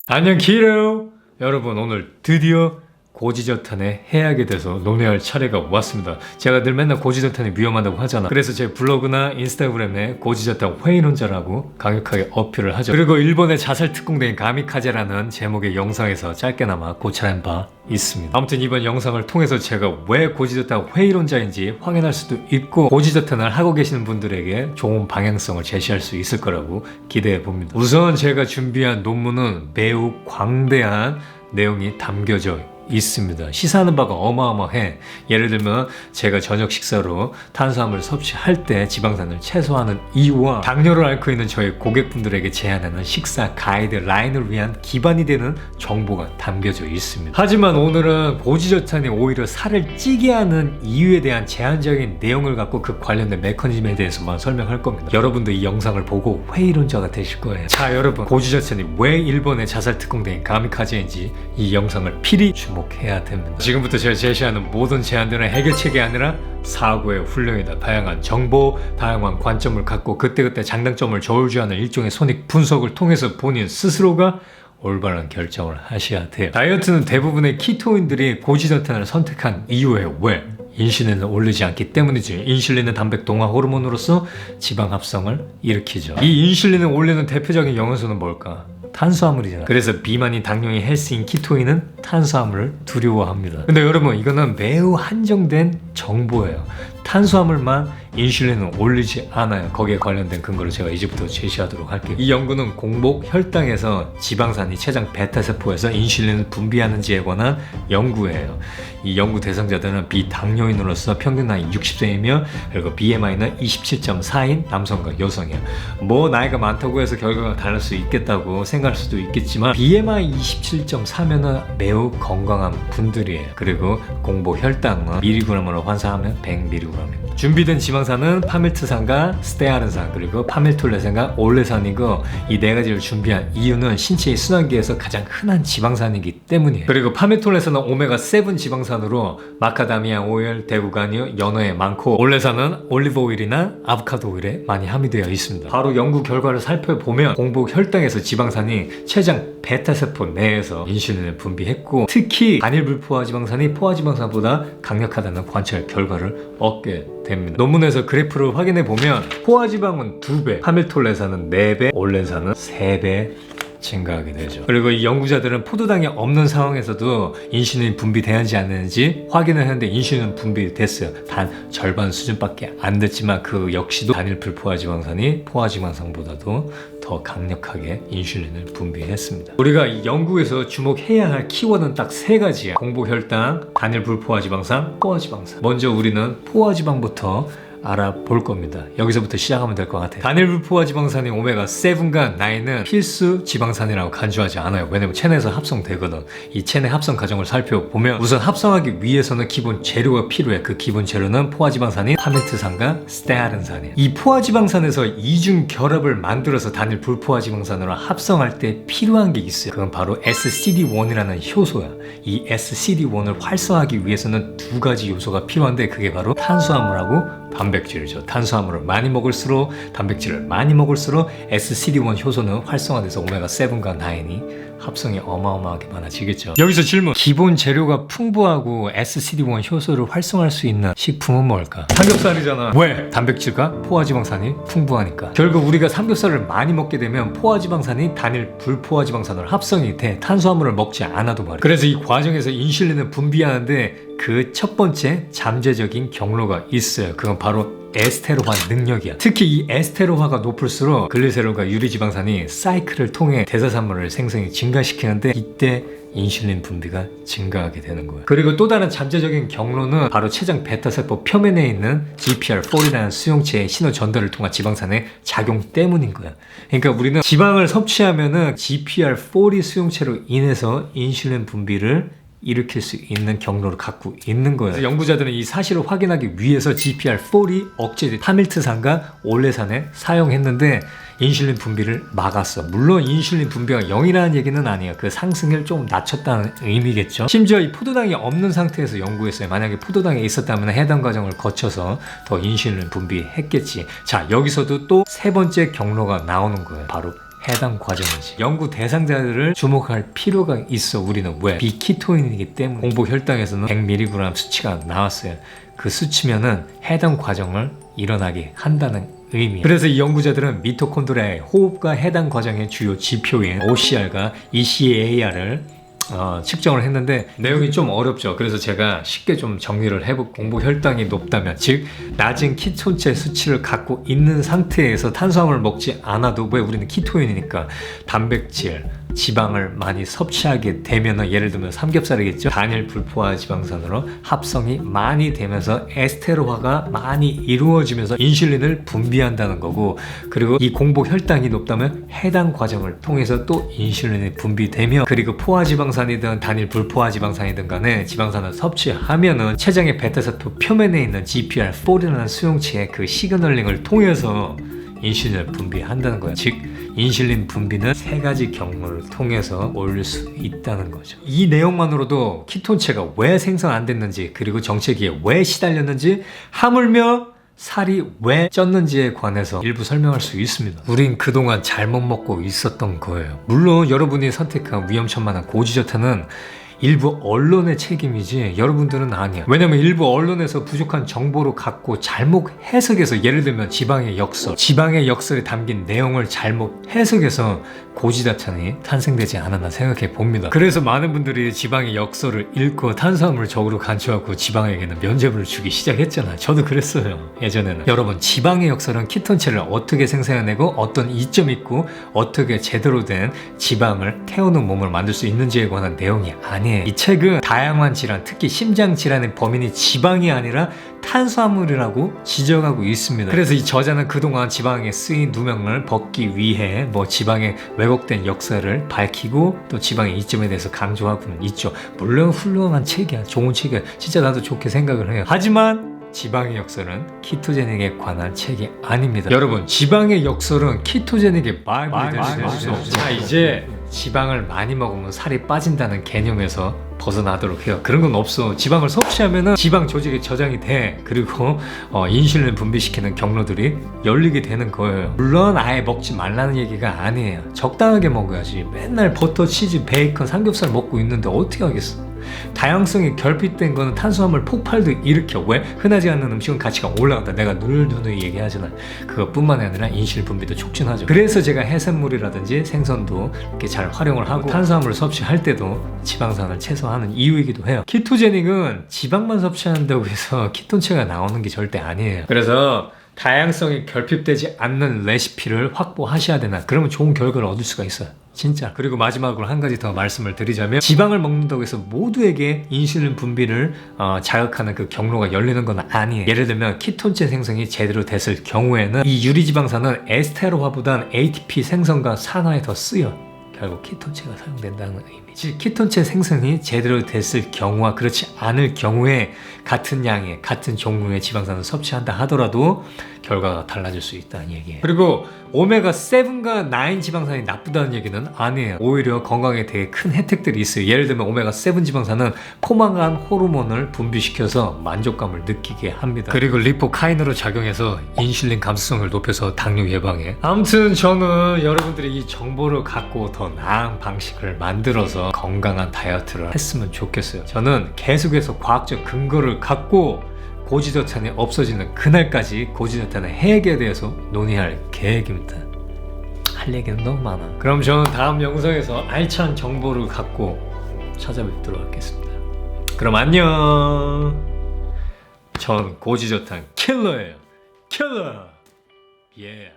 안녕 키로 여러분, 오늘 드디어 고지저탄에 해악에 대해서 논의할 차례가 왔습니다. 제가 늘 맨날 고지저탄이 위험하다고 하잖아. 그래서 제 블로그나 인스타그램에 고지저탄 회의론자라고 강력하게 어필을 하죠. 그리고 일본의 자살 특공대인 가미카제라는 제목의 영상에서 짧게나마 고찰한 바 있습니다. 아무튼 이번 영상을 통해서 제가 왜 고지저탄 회의론자인지 확인할 수도 있고, 고지저탄을 하고 계시는 분들에게 좋은 방향성을 제시할 수 있을 거라고 기대해 봅니다. 우선 제가 준비한 논문은 매우 광대한 내용이 담겨져 있습니다. 시사하는 바가 어마어마해. 예를 들면 제가 저녁 식사로 탄수화물 섭취할 때 지방산을 최소화하는 이유와 당뇨를 앓고 있는 저희 고객분들에게 제안하는 식사 가이드라인을 위한 기반이 되는 정보가 담겨져 있습니다. 하지만 오늘은 고지저탄이 오히려 살을 찌게 하는 이유에 대한 제한적인 내용을 갖고 그 관련된 메커니즘에 대해서만 설명할 겁니다. 여러분도 이 영상을 보고 회의론자가 되실 거예요. 자, 여러분, 고지저탄이 왜 일본의 자살 특공대인 가미카제인지 이 영상을 필히 주목해야 됩니다. 지금부터 제가 제시하는 모든 제안들은 해결책이 아니라 사고의 훈련이다. 다양한 정보, 다양한 관점을 갖고 그때그때 장단점을 저울질하는 일종의 손익 분석을 통해서 본인 스스로가 올바른 결정을 하셔야 돼요. 다이어트는 대부분의 키토인들이 고지저탄을 선택한 이유예요. 왜? 인슐린을 올리지 않기 때문이지. 인슐린은 단백 동화 호르몬으로서 지방 합성을 일으키죠. 이 인슐린을 올리는 대표적인 영양소는 뭘까? 탄수화물이잖아. 그래서 비만인, 당뇨인, 헬스인, 키토인은 탄수화물을 두려워합니다. 근데 여러분, 이거는 매우 한정된 정보예요. 탄수화물만 인슐린은 올리지 않아요. 거기에 관련된 근거를 제가 이제부터 제시하도록 할게요. 이 연구는 공복 혈당에서 지방산이 췌장 베타세포에서 인슐린을 분비하는지에 관한 연구예요. 이 연구 대상자들은 비당뇨인으로서 평균 나이 60세이며 그리고 BMI는 27.4인 남성과 여성이에요. 뭐 나이가 많다고 해서 결과가 다를 수 있겠다고 생각할 수도 있겠지만 BMI 27.4면은 매우 건강한 분들이에요. 그리고 공복 혈당은 미리그램으로 환산하면 100mg입니다. 준비된 지방산은 파밀트산과 스테아른산 그리고 파밀톨레산과 올레산이고, 이 네 가지를 준비한 이유는 신체의 순환기에서 가장 흔한 지방산이기 때문이에요. 그리고 파밀톨레산은 오메가7 지방산으로 마카다미아 오일, 대구간유, 연어에 많고, 올레산은 올리브 오일이나 아보카도 오일에 많이 함유되어 있습니다. 바로 연구 결과를 살펴보면 공복 혈당에서 지방산이 췌장 베타세포 내에서 인슐린을 분비했고, 특히 단일불포화 지방산이 포화지방산보다 강력하다는 관찰 결과를 얻게 됩니다. 논문에서 그래프를 확인해 보면 포화지방은 2배, 파밀톨레산은 4배, 올레산은 3배 증가하게 되죠. 그리고 이 연구자들은 포도당이 없는 상황에서도 인슐린이 분비되는지 안 되는지 확인을 했는데 인슐린 분비됐어요. 단 절반 수준밖에 안 됐지만 그 역시도 단일 불포화지방산이 포화지방산보다도 더 강력하게 인슐린을 분비했습니다. 우리가 이 연구에서 주목해야 할 키워드는 딱 3가지야. 공복혈당, 단일 불포화지방산, 포화지방산. 먼저 우리는 포화지방부터 알아볼 겁니다. 여기서부터 시작하면 될 것 같아요. 단일불포화지방산인 오메가7과 9은 필수 지방산이라고 간주하지 않아요. 왜냐면 체내에서 합성되거든. 이 체내 합성 과정을 살펴보면 우선 합성하기 위해서는 기본 재료가 필요해. 그 기본 재료는 포화지방산인 파밀트산과 스테아른산이에요. 이 포화지방산에서 이중 결합을 만들어서 단일불포화지방산으로 합성할 때 필요한 게 있어요. 그건 바로 SCD1이라는 효소야. 이 SCD1을 활성화하기 위해서는 2가지 요소가 필요한데, 그게 바로 탄수화물하고 단백질이죠. 탄수화물을 많이 먹을수록, 단백질을 많이 먹을수록 SCD1 효소는 활성화돼서 오메가7과 9이 합성이 어마어마하게 많아지겠죠. 여기서 질문. 기본 재료가 풍부하고 SCD1 효소를 활성화할 수 있는 식품은 뭘까? 삼겹살이잖아. 왜? 단백질과 포화지방산이 풍부하니까. 결국 우리가 삼겹살을 많이 먹게 되면 포화지방산이 단일 불포화지방산으로 합성이 돼. 탄수화물을 먹지 않아도 말이야. 그래서 이 과정에서 인슐린을 분비하는데 그 첫 번째 잠재적인 경로가 있어요. 그건 바로 에스테로화 능력이야. 특히 이 에스테로화가 높을수록 글리세롤과 유리지방산이 사이클을 통해 대사산물을 생성이 증가시키는데, 이때 인슐린 분비가 증가하게 되는 거예요. 그리고 또 다른 잠재적인 경로는 바로 췌장 베타세포 표면에 있는 GPR4라는 수용체의 신호 전달을 통한 지방산의 작용 때문인 거야. 그러니까 우리는 지방을 섭취하면은 GPR4 수용체로 인해서 인슐린 분비를 일으킬 수 있는 경로를 갖고 있는 거예요. 연구자들은 이 사실을 확인하기 위해서 GPR4이 억제된 파밀트산과 올레산을 사용했는데 인슐린 분비를 막았어. 물론 인슐린 분비가 0이라는 얘기는 아니에요. 그 상승을 좀 낮췄다는 의미겠죠. 심지어 이 포도당이 없는 상태에서 연구했어요. 만약에 포도당이 있었다면 해당 과정을 거쳐서 더 인슐린 분비했겠지. 자, 여기서도 또 세 번째 경로가 나오는 거예요. 바로 해당 과정이지. 연구 대상자들을 주목할 필요가 있어. 우리는 왜? 비키토인이기 때문에. 공복 혈당에서는 100mg 수치가 나왔어요. 그 수치면은 해당 과정을 일어나게 한다는 의미. 그래서 이 연구자들은 미토콘드리아의 호흡과 해당 과정의 주요 지표인 OCR과 ECAR을 측정을 했는데 내용이 좀 어렵죠. 그래서 제가 쉽게 좀 정리를 해볼. 공복 혈당이 높다면, 즉 낮은 키톤체 수치를 갖고 있는 상태에서 탄수화물을 먹지 않아도, 왜 우리는 키토인이니까 단백질, 지방을 많이 섭취하게 되면, 예를 들면 삼겹살이겠죠. 단일 불포화 지방산으로 합성이 많이 되면서 에스테로화가 많이 이루어지면서 인슐린을 분비한다는 거고, 그리고 이 공복 혈당이 높다면 해당 과정을 통해서 또 인슐린이 분비되며, 그리고 포화지방산이든 단일 불포화지방산이든 간에 지방산을 섭취하면은 췌장의 베타세포 표면에 있는 GPR4라는 수용체의 그 시그널링을 통해서 인슐린을 분비한다는 거야. 즉 인슐린 분비는 세 가지 경로를 통해서 올릴 수 있다는 거죠. 이 내용만으로도 키톤체가 왜 생성 안 됐는지, 그리고 정체기에 왜 시달렸는지, 하물며 살이 왜 쪘는지에 관해서 일부 설명할 수 있습니다. 우린 그동안 잘못 먹고 있었던 거예요. 물론 여러분이 선택한 위험천만한 고지저탄은 일부 언론의 책임이지 여러분들은 아니야. 왜냐면 일부 언론에서 부족한 정보로 갖고 잘못 해석해서, 예를 들면 지방의 역설에 담긴 내용을 잘못 해석해서 고지자탄이 탄생되지 않았나 생각해 봅니다. 그래서 많은 분들이 지방의 역설을 읽고 탄수화물을 적으로 간주하고 지방에게는 면죄부를 주기 시작했잖아요. 저도 그랬어요, 예전에는. 여러분, 지방의 역설은 키톤체를 어떻게 생산해내고 어떤 이점이 있고 어떻게 제대로 된 지방을 태우는 몸을 만들 수 있는지에 관한 내용이 아니에요. 이 책은 다양한 질환, 특히 심장 질환의 범인이 지방이 아니라 탄수화물이라고 지적하고 있습니다. 그래서 이 저자는 그동안 지방에 쓰인 누명을 벗기 위해 지방의 왜곡된 역사를 밝히고 또 지방의 이점에 대해서 강조하고는 있죠. 물론 훌륭한 책이야, 좋은 책이야, 진짜 나도 좋게 생각을 해요. 하지만 지방의 역설은 키토제닉에 관한 책이 아닙니다. 여러분, 지방의 역설은 키토제닉의 말이 될 수 없어요. 자, 이제 지방을 많이 먹으면 살이 빠진다는 개념에서 벗어나도록 해요. 그런 건 없어. 지방을 섭취하면은 지방 조직이 저장이 돼. 그리고 인슐린 분비시키는 경로들이 열리게 되는 거예요. 물론 아예 먹지 말라는 얘기가 아니에요. 적당하게 먹어야지. 맨날 버터, 치즈, 베이컨, 삼겹살 먹고 있는데 어떻게 하겠어. 다양성이 결핍된 거는 탄수화물 폭발도 일으켜. 왜? 흔하지 않는 음식은 가치가 올라간다. 내가 누누이 얘기하잖아. 그것뿐만 아니라 인슐린 분비도 촉진하죠. 그래서 제가 해산물이라든지 생선도 이렇게 잘 활용을 하고 탄수화물을 섭취할 때도 지방산을 최소화하는 이유이기도 해요. 키토제닉은 지방만 섭취한다고 해서 키톤체가 나오는 게 절대 아니에요. 그래서 다양성이 결핍되지 않는 레시피를 확보하셔야 되나. 그러면 좋은 결과를 얻을 수가 있어요, 진짜. 그리고 마지막으로 한 가지 더 말씀을 드리자면, 지방을 먹는다고 해서 모두에게 인슐린 분비를 자극하는 그 경로가 열리는 건 아니에요. 예를 들면 키톤체 생성이 제대로 됐을 경우에는 이 유리지방산은 에스테로화보단 ATP 생성과 산화에 더 쓰여. 결국 키톤체가 사용된다는 의미지. 키톤체 생성이 제대로 됐을 경우와 그렇지 않을 경우에 같은 양의 같은 종류의 지방산을 섭취한다 하더라도 결과가 달라질 수 있다는 얘기예요. 그리고 오메가7과 9 지방산이 나쁘다는 얘기는 아니에요. 오히려 건강에 되게 큰 혜택들이 있어요. 예를 들면 오메가7 지방산은 포만감 호르몬을 분비시켜서 만족감을 느끼게 합니다. 그리고 리포카인으로 작용해서 인슐린 감수성을 높여서 당뇨 예방에. 아무튼 저는 여러분들이 이 정보를 갖고 더 나은 방식을 만들어서 건강한 다이어트를 했으면 좋겠어요. 저는 계속해서 과학적 근거를 갖고 고지저탄이 없어지는 그날까지 고지저탄의 해액에 대해서 논의할 계획입니다. 할 얘기는 너무 많아. 그럼 저는 다음 영상에서 알찬 정보를 갖고 찾아뵙도록 하겠습니다. 그럼 안녕. 전 고지저탄 킬러예요. 킬러. 예.